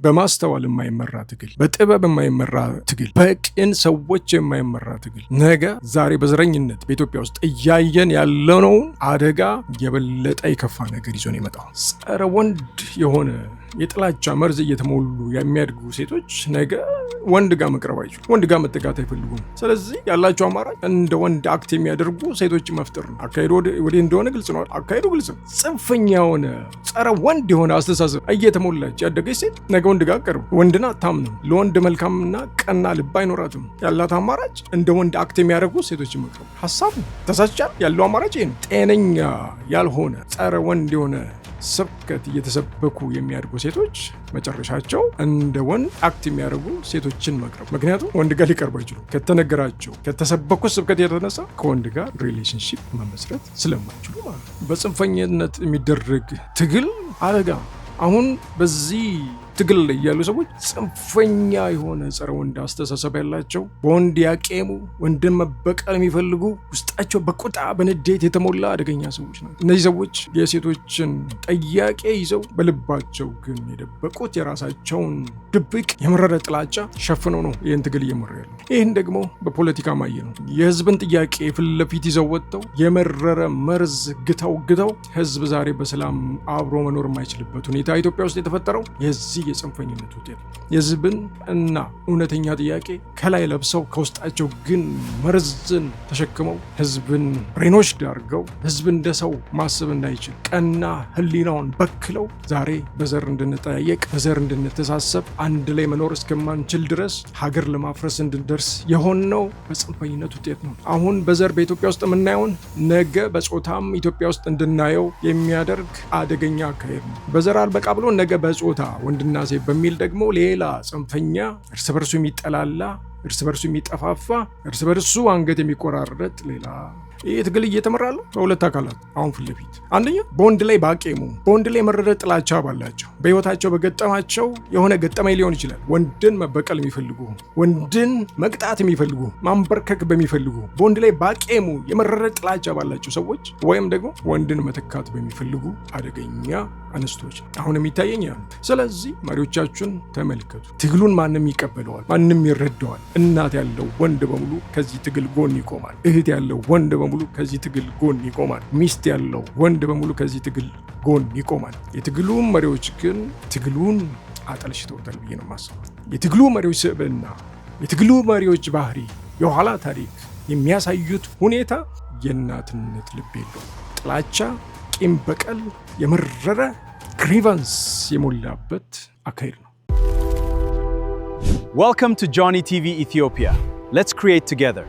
በማስተዋል የማይመራ ትግል፣ በጥበብ የማይመራ ትግል፣ በቅን ሰዎች የማይመራ ትግል ነገ ዛሬ በዘረኝነት በኢትዮጵያ ውስጥ እያየን ያለነውን አደጋ የበለጠ የከፋ ነገር ይዞ ነው የመጣው። ጸረ ወንድ የሆነ የጥላቻ መርዝ እየተሞሉ የሚያድጉ ሴቶች ነገ ወንድ ጋር መቅረብ አይችሉ፣ ወንድ ጋር መጠጋት አይፈልጉም። ስለዚህ ያላቸው አማራጭ እንደ ወንድ አክት የሚያደርጉ ሴቶች መፍጠር ነው። አካሄዱ ወደ እንደሆነ ግልጽ ነው። አካሄዱ ግልጽ ነው። ጽንፈኛ የሆነ ጸረ ወንድ የሆነ አስተሳሰብ እየተሞላች ያደገች ሴት ነገ ወንድ ጋር ቀርብ ወንድን አታምንም። ለወንድ መልካምና ቀና ልብ አይኖራትም። ያላት አማራጭ እንደ ወንድ አክት የሚያደርጉ ሴቶች መቅረብ። ሀሳቡ ተሳስቻል። ያለው አማራጭ ይሄ ነው። ጤነኛ ያልሆነ ጸረ ወንድ የሆነ ስብከት እየተሰበኩ የሚያድጉ ሴቶች መጨረሻቸው እንደ ወንድ አክት የሚያደርጉ ሴቶችን መቅረብ። ምክንያቱም ወንድ ጋር ሊቀርቡ አይችሉም። ከተነገራቸው ከተሰበኩ ስብከት የተነሳ ከወንድ ጋር ሪሌሽንሺፕ መመስረት ስለማይችሉ ማለት ነው። በጽንፈኝነት የሚደረግ ትግል አደጋ። አሁን በዚህ ትግል ላይ ያሉ ሰዎች ጽንፈኛ የሆነ ጸረ ወንድ አስተሳሰብ ያላቸው፣ በወንድ ያቄሙ፣ ወንድን መበቀል የሚፈልጉ፣ ውስጣቸው በቁጣ በንዴት የተሞላ አደገኛ ሰዎች ናቸው። እነዚህ ሰዎች የሴቶችን ጥያቄ ይዘው በልባቸው ግን የደበቁት የራሳቸውን ድብቅ የመረረ ጥላቻ ሸፍነው ነው ይህን ትግል እየመሩ ያሉ። ይህን ደግሞ በፖለቲካ ማየ ነው። የህዝብን ጥያቄ ፊት ለፊት ይዘው ወጥተው የመረረ መርዝ ግተው ህዝብ ዛሬ በሰላም አብሮ መኖር የማይችልበት ሁኔታ ኢትዮጵያ ውስጥ የተፈጠረው የዚህ የጽንፈኝነት ውጤት። የህዝብን እና እውነተኛ ጥያቄ ከላይ ለብሰው ከውስጣቸው ግን መርዝን ተሸክመው ህዝብን ብሬኖች ዳርገው ህዝብ እንደ ሰው ማሰብ እንዳይችል ቀና ህሊናውን በክለው ዛሬ በዘር እንድንጠያየቅ በዘር እንድንተሳሰብ አንድ ላይ መኖር እስከማንችል ድረስ ሀገር ለማፍረስ እንድንደርስ የሆነው በጽንፈኝነት ውጤት ነው። አሁን በዘር በኢትዮጵያ ውስጥ የምናየውን ነገ በጾታም ኢትዮጵያ ውስጥ እንድናየው የሚያደርግ አደገኛ አካሄድ ነው። በዘር አልበቃ ብሎ ነገ በጾታ ወንድና ሴት በሚል ደግሞ ሌላ ጽንፈኛ እርስ በርሱ የሚጠላላ፣ እርስ በርሱ የሚጠፋፋ፣ እርስ በርሱ አንገት የሚቆራረጥ ሌላ ይህ ትግል እየተመራሉ በሁለት አካላት አሁን ፊት ለፊት። አንደኛ በወንድ ላይ ባቄሙ፣ በወንድ ላይ የመረረ ጥላቻ ባላቸው፣ በህይወታቸው በገጠማቸው የሆነ ገጠመኝ ሊሆን ይችላል ወንድን መበቀል የሚፈልጉ፣ ወንድን መቅጣት የሚፈልጉ፣ ማንበርከክ በሚፈልጉ በወንድ ላይ ባቄሙ የመረረ ጥላቻ ባላቸው ሰዎች ወይም ደግሞ ወንድን መተካት በሚፈልጉ አደገኛ አንስቶች አሁን የሚታየኝ ያ። ስለዚህ መሪዎቻችሁን ተመልከቱ። ትግሉን ማንም ይቀበለዋል፣ ማንም ይረዳዋል። እናት ያለው ወንድ በሙሉ ከዚህ ትግል ጎን ይቆማል። እህት ያለው ወንድ በሙሉ ከዚህ ትግል ጎን ይቆማል። ሚስት ያለው ወንድ በሙሉ ከዚህ ትግል ጎን ይቆማል። የትግሉ መሪዎች ግን ትግሉን አጠልሽተውታል ብዬ ነው የማስበው። የትግሉ መሪዎች ስብዕና፣ የትግሉ መሪዎች ባህሪ፣ የኋላ ታሪክ የሚያሳዩት ሁኔታ የእናትነት ልብ የለው፣ ጥላቻ፣ ቂም በቀል፣ የመረረ ግሪቫንስ የሞላበት አካሄድ ነው። Welcome to Johnny TV Ethiopia. Let's create together.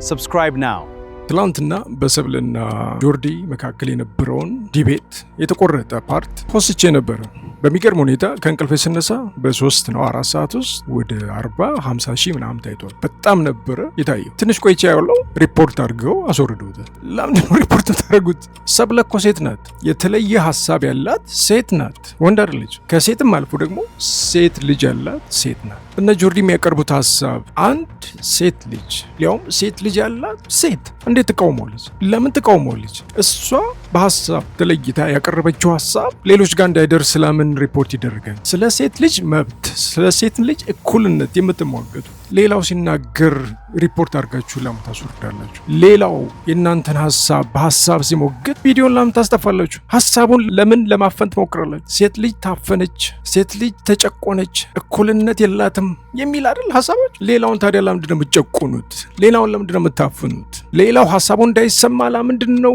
Subscribe now. ትላንትና በሰብልና ጆርዲ መካከል የነበረውን ዲቤት የተቆረጠ ፓርት ፖስቼ ነበረ። በሚገርም ሁኔታ ከእንቅልፌ ስነሳ በ3 ነው 4 ሰዓት ውስጥ ወደ 40-50 ሺህ ምናምን ታይቷል። በጣም ነበረ የታየው። ትንሽ ቆይቼ ያለው ሪፖርት አድርገው አስወርደውታል። ለምንድነው ሪፖርት ታደርጉት? ሰብለ እኮ ሴት ናት። የተለየ ሀሳብ ያላት ሴት ናት፣ ወንድ አይደለች። ከሴትም አልፎ ደግሞ ሴት ልጅ ያላት ሴት ናት። እነ ጆርዲ የሚያቀርቡት ሀሳብ አንድ ሴት ልጅ ሊያውም ሴት ልጅ ያላት ሴት እንዴት ትቃውመዋለች? ለምን ትቃውመዋለች? እሷ በሀሳብ ተለይታ ያቀረበችው ሀሳብ ሌሎች ጋር እንዳይደርስ ለምን ሪፖርት ይደረጋል? ስለ ሴት ልጅ መብት፣ ስለ ሴት ልጅ እኩልነት የምትሟገቱ ሌላው ሲናገር ሪፖርት አድርጋችሁ ለምን ታስወርዳላችሁ? ሌላው የእናንተን ሀሳብ በሀሳብ ሲሞግት ቪዲዮን ለምን ታስጠፋላችሁ? ሀሳቡን ለምን ለማፈን ትሞክራላችሁ? ሴት ልጅ ታፈነች፣ ሴት ልጅ ተጨቆነች፣ እኩልነት የላትም የሚል አይደል ሀሳቦች? ሌላውን ታዲያ ለምንድን ነው የምትጨቁኑት? ሌላውን ለምንድን ነው የምታፍኑት? ሌላው ሀሳቡ እንዳይሰማ ለምንድን ነው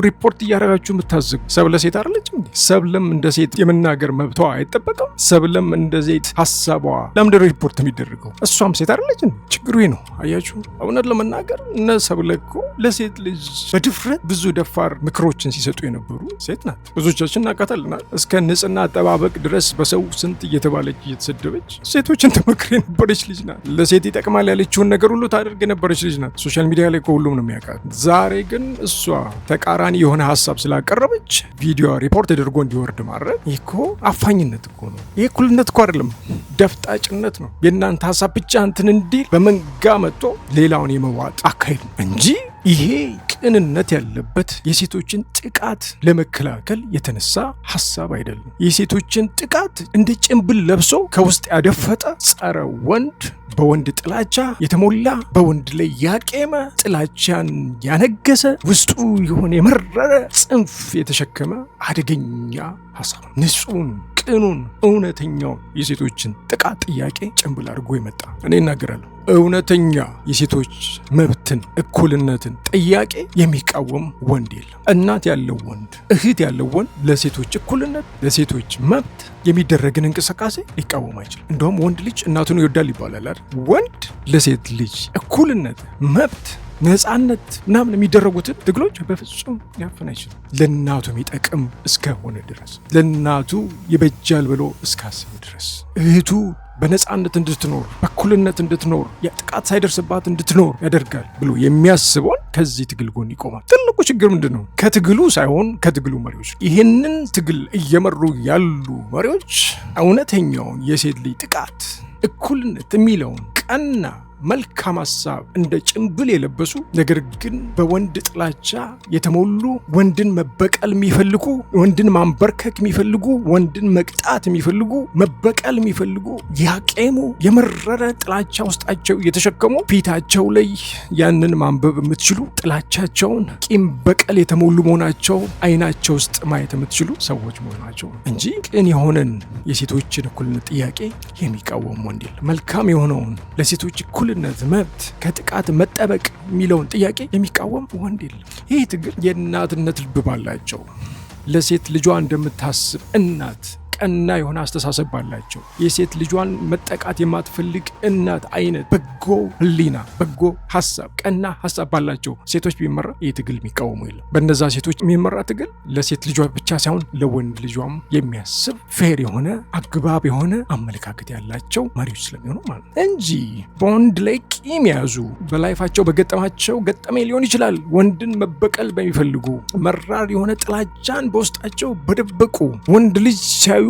ሪፖርት እያደረጋችሁ የምታዘጉ? ሰብለ ሴት አይደለችም እንዴ? ሰብለም እንደ ሴት የመናገር መብቷ አይጠበቅም? ሰብለም እንደ ሴት ሀሳቧ ለምንድን ነው ሪፖርት የሚደረገው? እሷም ሴት አይደለችም? ችግሩ ነው። አያችሁ፣ እውነት ለመናገር እነ ሰብለ እኮ ለሴት ልጅ በድፍረት ብዙ ደፋር ምክሮችን ሲሰጡ የነበሩ ሴት ናት። ብዙዎቻችን እናውቃታለን። እስከ ንጽህና አጠባበቅ ድረስ በሰው ስንት እየተባለች እየተሰደበች ሴቶችን ተመክር የነበረች ልጅ ናት። ለሴት ይጠቅማል ያለችውን ነገር ሁሉ ታደርግ የነበረች ልጅ ናት። ሶሻል ሚዲያ ላይ ሁሉም ነው የሚያውቃት። ዛሬ ግን እሷ ተቃራኒ የሆነ ሀሳብ ስላቀረበች ቪዲዮ ሪፖርት ተደርጎ እንዲወርድ ማድረግ ይህ እኮ አፋኝነት እኮ ነው። ይህ እኩልነት እኮ አይደለም፣ ደፍጣጭነት ነው። የእናንተ ሀሳብ ብቻ እንትን እንዲል በመንጋ መጥቶ ሌላውን የመዋጥ አካሄድ ነው እንጂ ይሄ ቅንነት ያለበት የሴቶችን ጥቃት ለመከላከል የተነሳ ሐሳብ አይደለም። የሴቶችን ጥቃት እንደ ጭንብል ለብሶ ከውስጥ ያደፈጠ ጸረ ወንድ፣ በወንድ ጥላቻ የተሞላ በወንድ ላይ ያቄመ ጥላቻን ያነገሰ ውስጡ የሆነ የመረረ ጽንፍ የተሸከመ አደገኛ ሐሳብ ነው። ንጹህን፣ ቅኑን፣ እውነተኛውን የሴቶችን ጥቃት ጥያቄ ጭንብል አድርጎ የመጣ እኔ እናገራለሁ። እውነተኛ የሴቶች መብትን፣ እኩልነትን ጥያቄ የሚቃወም ወንድ የለም። እናት ያለው ወንድ፣ እህት ያለው ወንድ ለሴቶች እኩልነት፣ ለሴቶች መብት የሚደረግን እንቅስቃሴ ሊቃወም አይችልም። እንደውም ወንድ ልጅ እናቱን ይወዳል ይባላል አይደል? ወንድ ለሴት ልጅ እኩልነት፣ መብት፣ ነፃነት ምናምን የሚደረጉትን ትግሎች በፍጹም ሊያፈን አይችልም። ለእናቱ የሚጠቅም እስከሆነ ድረስ፣ ለእናቱ ይበጃል ብሎ እስካሰበ ድረስ፣ እህቱ በነፃነት እንድትኖር፣ በእኩልነት እንድትኖር፣ ጥቃት ሳይደርስባት እንድትኖር ያደርጋል ብሎ የሚያስበውን ከዚህ ትግል ጎን ይቆማል። ትልቁ ችግር ምንድን ነው? ከትግሉ ሳይሆን ከትግሉ መሪዎች። ይህንን ትግል እየመሩ ያሉ መሪዎች እውነተኛውን የሴት ልጅ ጥቃት፣ እኩልነት የሚለውን ቀና መልካም ሀሳብ እንደ ጭንብል የለበሱ ነገር ግን በወንድ ጥላቻ የተሞሉ ወንድን መበቀል የሚፈልጉ፣ ወንድን ማንበርከክ የሚፈልጉ፣ ወንድን መቅጣት የሚፈልጉ፣ መበቀል የሚፈልጉ ያቄሙ የመረረ ጥላቻ ውስጣቸው የተሸከሙ ፊታቸው ላይ ያንን ማንበብ የምትችሉ ጥላቻቸውን ቂም በቀል የተሞሉ መሆናቸው አይናቸው ውስጥ ማየት የምትችሉ ሰዎች መሆናቸው እንጂ ቅን የሆነን የሴቶችን እኩልነት ጥያቄ የሚቃወም ወንድ የለም። መልካም የሆነውን ለሴቶች እኩልነት መብት ከጥቃት መጠበቅ የሚለውን ጥያቄ የሚቃወም ወንድ የለም። ይህ ትግል የእናትነት ልብ ባላቸው ለሴት ልጇ እንደምታስብ እናት ቀና የሆነ አስተሳሰብ ባላቸው የሴት ልጇን መጠቃት የማትፈልግ እናት አይነት በጎ ሕሊና በጎ ሀሳብ ቀና ሀሳብ ባላቸው ሴቶች ቢመራ ይህ ትግል የሚቃወሙ የለም። በእነዛ ሴቶች የሚመራ ትግል ለሴት ልጇ ብቻ ሳይሆን ለወንድ ልጇም የሚያስብ ፌር የሆነ አግባብ የሆነ አመለካከት ያላቸው መሪዎች ስለሚሆኑ ማለት ነው እንጂ በወንድ ላይ ቂም የያዙ በላይፋቸው በገጠማቸው ገጠሜ ሊሆን ይችላል ወንድን መበቀል በሚፈልጉ መራር የሆነ ጥላቻን በውስጣቸው በደበቁ ወንድ ልጅ ሲያዩ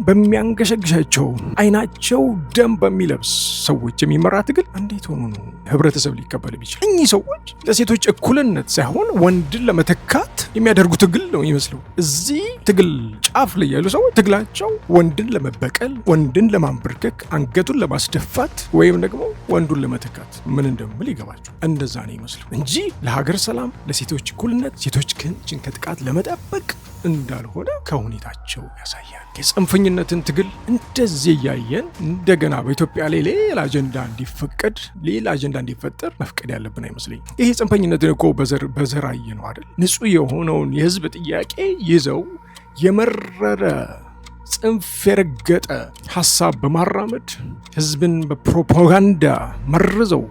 በሚያንገሸግሻቸው አይናቸው ደም በሚለብስ ሰዎች የሚመራ ትግል እንዴት ሆኖ ነው ህብረተሰብ ሊቀበል ቢችል? እኚህ ሰዎች ለሴቶች እኩልነት ሳይሆን ወንድን ለመተካት የሚያደርጉ ትግል ነው ይመስለው። እዚህ ትግል ጫፍ ላይ ያሉ ሰዎች ትግላቸው ወንድን ለመበቀል፣ ወንድን ለማንበርከክ፣ አንገቱን ለማስደፋት ወይም ደግሞ ወንዱን ለመተካት ምን እንደምል ይገባቸው። እንደዛ ነው ይመስለው እንጂ ለሀገር ሰላም፣ ለሴቶች እኩልነት፣ ሴቶች ግን ከጥቃት ለመጠበቅ እንዳልሆነ ከሁኔታቸው ያሳያል። የጽንፈኝነትን ትግል እንደዚህ እያየን እንደገና በኢትዮጵያ ላይ ሌላ አጀንዳ እንዲፈቀድ ሌላ አጀንዳ እንዲፈጠር መፍቀድ ያለብን አይመስለኝም። ይሄ ጽንፈኝነትን እኮ በዘር አየ ነው አይደል? ንጹህ የሆነውን የህዝብ ጥያቄ ይዘው የመረረ ጽንፍ የረገጠ ሀሳብ በማራመድ ህዝብን በፕሮፓጋንዳ መርዘው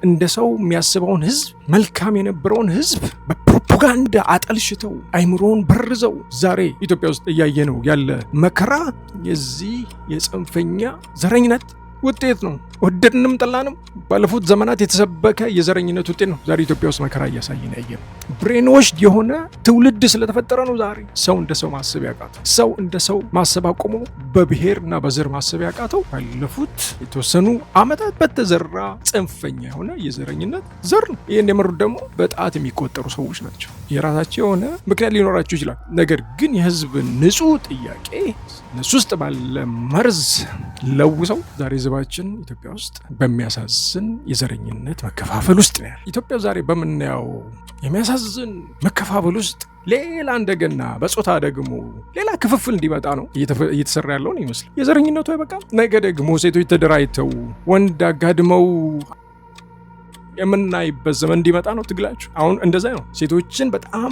እንደ ሰው የሚያስበውን ህዝብ መልካም የነበረውን ህዝብ በፕሮፓጋንዳ አጠልሽተው አይምሮውን በርዘው ዛሬ ኢትዮጵያ ውስጥ እያየነው ያለ መከራ የዚህ የጽንፈኛ ዘረኝነት ውጤት ነው። ወደድንም ጠላንም ባለፉት ዘመናት የተሰበከ የዘረኝነት ውጤት ነው ዛሬ ኢትዮጵያ ውስጥ መከራ እያሳየን ያየነው። ብሬንዎሽድ የሆነ ትውልድ ስለተፈጠረ ነው ዛሬ ሰው እንደ ሰው ማሰብ ያቃተው። ሰው እንደ ሰው ማሰብ አቆሞ በብሔርና በዘር ማሰብ ያቃተው ባለፉት የተወሰኑ ዓመታት በተዘራ ጽንፈኛ የሆነ የዘረኝነት ዘር ነው። ይህን የመሩት ደግሞ በጣት የሚቆጠሩ ሰዎች ናቸው። የራሳቸው የሆነ ምክንያት ሊኖራቸው ይችላል። ነገር ግን የህዝብን ንጹህ ጥያቄ እነሱ ውስጥ ባለ መርዝ ለውሰው ዛሬ ህዝባችን ኢትዮጵያ ውስጥ በሚያሳዝን የዘረኝነት መከፋፈል ውስጥ ነው ያለው። ኢትዮጵያ ዛሬ በምናየው የሚያሳዝን መከፋፈል ውስጥ ሌላ እንደገና በጾታ ደግሞ ሌላ ክፍፍል እንዲመጣ ነው እየተሰራ ያለው ነው ይመስል። የዘረኝነቱ አይበቃም። ነገ ደግሞ ሴቶች ተደራጅተው ወንድ አጋድመው የምናይበት ዘመን እንዲመጣ ነው ትግላችሁ። አሁን እንደዛ ነው። ሴቶችን በጣም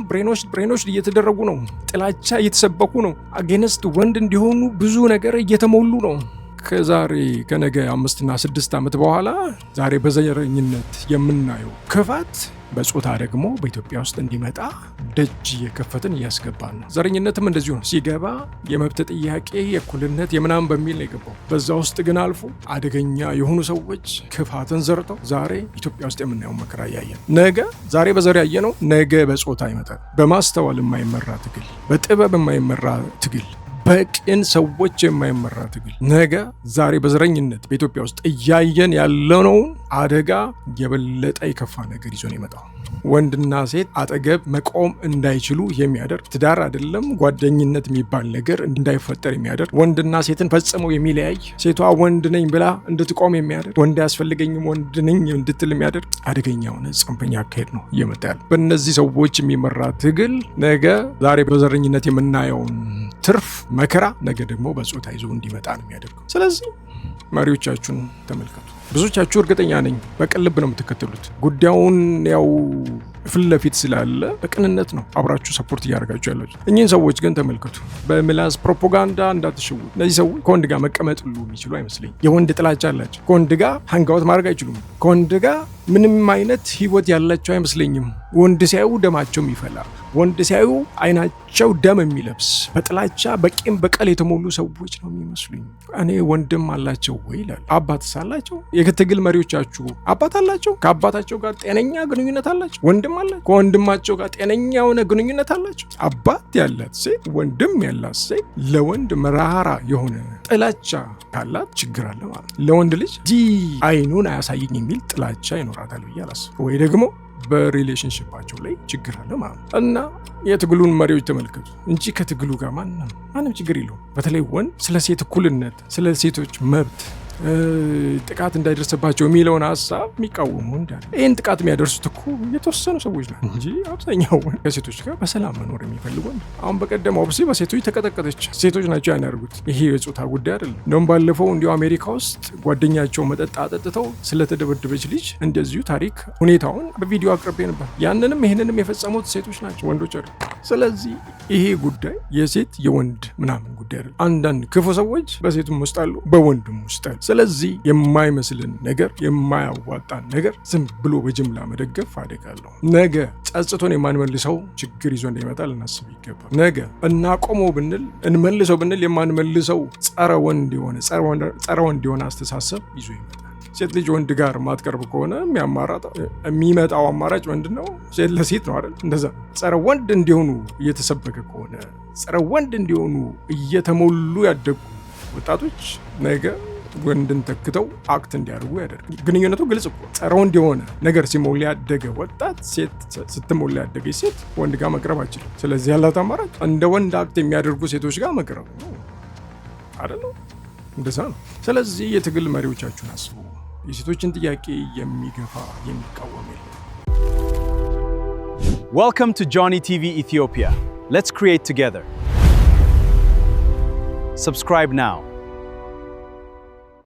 ብሬኖች እየተደረጉ ነው። ጥላቻ እየተሰበኩ ነው። አጌንስት ወንድ እንዲሆኑ ብዙ ነገር እየተሞሉ ነው። ከዛሬ ከነገ 5 እና 6 ዓመት በኋላ ዛሬ በዘረኝነት የምናየው ክፋት በጾታ ደግሞ በኢትዮጵያ ውስጥ እንዲመጣ ደጅ እየከፈትን እያስገባን ነው። ዘረኝነትም እንደዚሁ ነው። ሲገባ የመብት ጥያቄ የእኩልነት የምናምን በሚል ነው የገባው። በዛ ውስጥ ግን አልፎ አደገኛ የሆኑ ሰዎች ክፋትን ዘርተው ዛሬ ኢትዮጵያ ውስጥ የምናየው መከራ እያየን ዛሬ በዘር ያየነው ነገ በጾታ ይመጣል። በማስተዋል የማይመራ ትግል፣ በጥበብ የማይመራ ትግል፣ በቅን ሰዎች የማይመራ ትግል ነገ ዛሬ በዘረኝነት በኢትዮጵያ ውስጥ እያየን ያለነውን አደጋ የበለጠ የከፋ ነገር ይዞ ነው የመጣው። ወንድና ሴት አጠገብ መቆም እንዳይችሉ የሚያደርግ ትዳር አይደለም ጓደኝነት የሚባል ነገር እንዳይፈጠር የሚያደርግ ወንድና ሴትን ፈጽመው የሚለያይ ሴቷ ወንድ ነኝ ብላ እንድትቆም የሚያደርግ ወንድ አያስፈልገኝም ወንድ ነኝ እንድትል የሚያደርግ አደገኛ የሆነ ጽንፈኛ አካሄድ ነው እየመጣ ያለ። በእነዚህ ሰዎች የሚመራ ትግል ነገ ዛሬ በዘረኝነት የምናየውን ትርፍ መከራ ነገ ደግሞ በጾታ ይዞ እንዲመጣ ነው የሚያደርገው። ስለዚህ መሪዎቻችሁን ተመልከቱ። ብዙዎቻችሁ እርግጠኛ ነኝ በቅን ልብ ነው የምትከተሉት። ጉዳዩን ያው ፊት ለፊት ስላለ በቅንነት ነው አብራችሁ ሰፖርት እያደረጋችሁ ያላችሁ። እኚህን ሰዎች ግን ተመልከቱ። በምላስ ፕሮፓጋንዳ እንዳትሸውዱ። እነዚህ ሰዎች ከወንድ ጋር መቀመጥ ሁሉ የሚችሉ አይመስለኝ። የወንድ ጥላቻ አላቸው። ከወንድ ጋር ሃንጋውት ማድረግ አይችሉም። ከወንድ ጋር ምንም አይነት ህይወት ያላቸው አይመስለኝም። ወንድ ሲያዩ ደማቸው የሚፈላ፣ ወንድ ሲያዩ አይናቸው ደም የሚለብስ፣ በጥላቻ በቂም በቀል የተሞሉ ሰዎች ነው የሚመስሉኝ። እኔ ወንድም አላቸው ወይ ይላል። አባትስ አላቸው? የትግል መሪዎቻችሁ አባት አላቸው? ከአባታቸው ጋር ጤነኛ ግንኙነት አላቸው? ወንድም አላቸው? ከወንድማቸው ጋር ጤነኛ የሆነ ግንኙነት አላቸው? አባት ያላት ሴት ወንድም ያላት ሴት ለወንድ መራራ የሆነ ጥላቻ ካላት ችግር አለ ማለት ነው። ለወንድ ልጅ አይኑን አያሳየኝ የሚል ጥላቻ ይኖራታል ብዬ አላስብም። ወይ ደግሞ በሪሌሽንሽፓቸው ላይ ችግር አለ ማለት ነው። እና የትግሉን መሪዎች ተመልከቱ እንጂ ከትግሉ ጋር ማንም ችግር የለውም። በተለይ ወንድ ስለ ሴት እኩልነት፣ ስለ ሴቶች መብት ጥቃት እንዳይደርስባቸው የሚለውን ሀሳብ የሚቃወሙ እንዳለ ይህን ጥቃት የሚያደርሱት እኮ የተወሰኑ ሰዎች ናቸው እንጂ አብዛኛው ከሴቶች ጋር በሰላም መኖር የሚፈልጉ። አሁን በቀደም ኦብሲ በሴቶች ተቀጠቀጠች። ሴቶች ናቸው ያን ያደርጉት። ይሄ የጾታ ጉዳይ አይደለም። እንደውም ባለፈው እንዲሁ አሜሪካ ውስጥ ጓደኛቸው መጠጥ አጠጥተው ስለተደበደበች ልጅ እንደዚሁ ታሪክ ሁኔታውን በቪዲዮ አቅርቤ ነበር። ያንንም ይህንንም የፈጸሙት ሴቶች ናቸው፣ ወንዶች አይደሉም። ስለዚህ ይሄ ጉዳይ የሴት የወንድ ምናምን ጉዳይ አይደለም። አንዳንድ ክፉ ሰዎች በሴቱም ውስጥ አሉ፣ በወንድም ውስጥ አሉ። ስለዚህ የማይመስልን ነገር የማያዋጣን ነገር ዝም ብሎ በጅምላ መደገፍ አደጋ አለው። ነገ ጸጽቶን የማንመልሰው ችግር ይዞ እንደሚመጣ ልናስብ ይገባል። ነገ እናቆመው ብንል እንመልሰው ብንል የማንመልሰው ጸረ ወንድ የሆነ አስተሳሰብ ይዞ ይመጣል። ሴት ልጅ ወንድ ጋር ማትቀርብ ከሆነ የሚመጣው አማራጭ ምንድን ነው? ሴት ለሴት ነው አይደል? እንደዛ ጸረ ወንድ እንዲሆኑ እየተሰበከ ከሆነ ጸረ ወንድ እንዲሆኑ እየተሞሉ ያደጉ ወጣቶች ነገ ወንድን ተክተው አክት እንዲያደርጉ ያደርግ። ግንኙነቱ ግልጽ እኮ ጸረ ወንድ የሆነ ነገር ሲሞላ ያደገ ወጣት ሴት ስትሞላ ያደገች ሴት ወንድ ጋር መቅረብ አይችልም። ስለዚህ ያላት አማራጭ እንደ ወንድ አክት የሚያደርጉ ሴቶች ጋር መቅረብ ነው አይደል? እንደዛ ነው። ስለዚህ የትግል መሪዎቻችሁን አስቡ። የሴቶችን ጥያቄ የሚገፋ የሚቃወም የለም። Welcome to Johnny TV Ethiopia. Let's create together. Subscribe now.